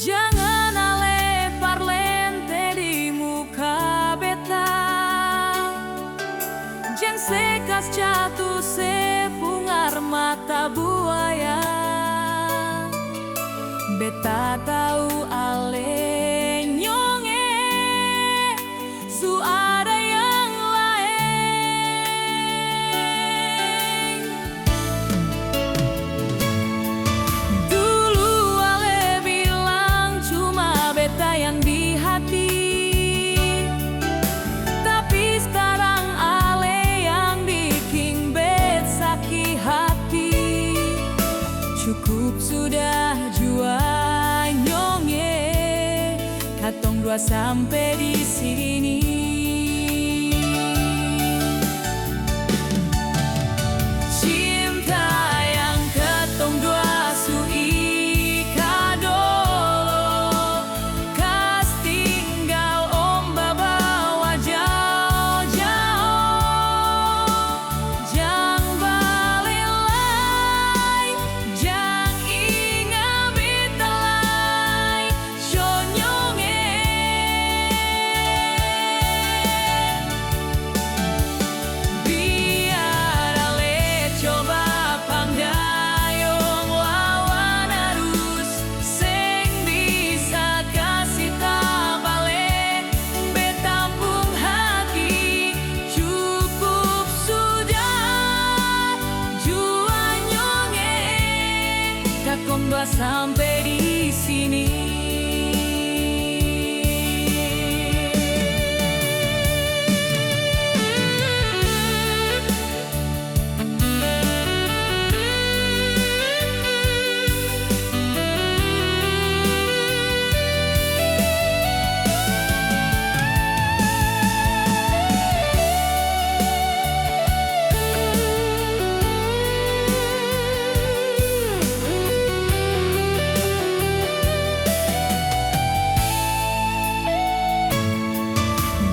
Jangan ale parlente di muka beta, jang sekas jatuh sepungar mata buaya. Beta tahu ale nyonge su ada yang lain. Dulu ale bilang cuma beta yang di hati, tapi sekarang ale yang bikin bet sakit hati. Cukup sudah jua nyonge, katong dua sampai di sini. Cinta yang katong dua sui kadolo, kas tinggal om bawa jauh-jauh. Jang balelai, jang ingat betalai, syonyonge. Biar ale coba pangdayong lawan arus, seng bisa kasih tabale betampung hati. Cukup sudah jua nyonge, kakong dua sampai di sini.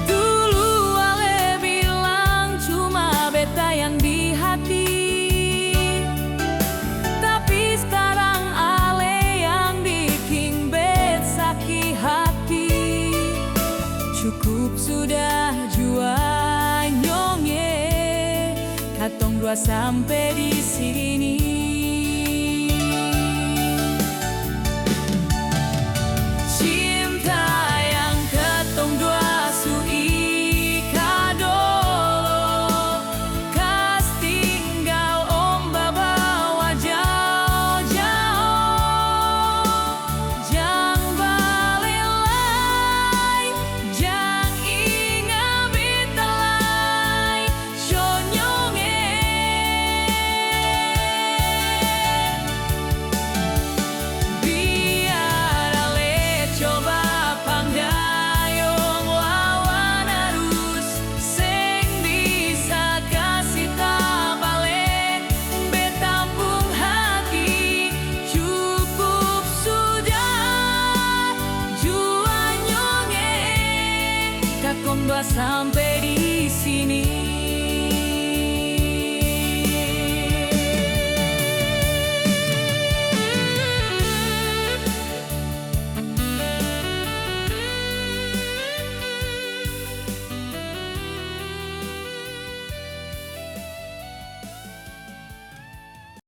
Dulu ale bilang cuma beta yang di hati, tapi sekarang ale yang bikin bet sakit hati. Cukup sudah jua nyonge, katong dua sampai di sini.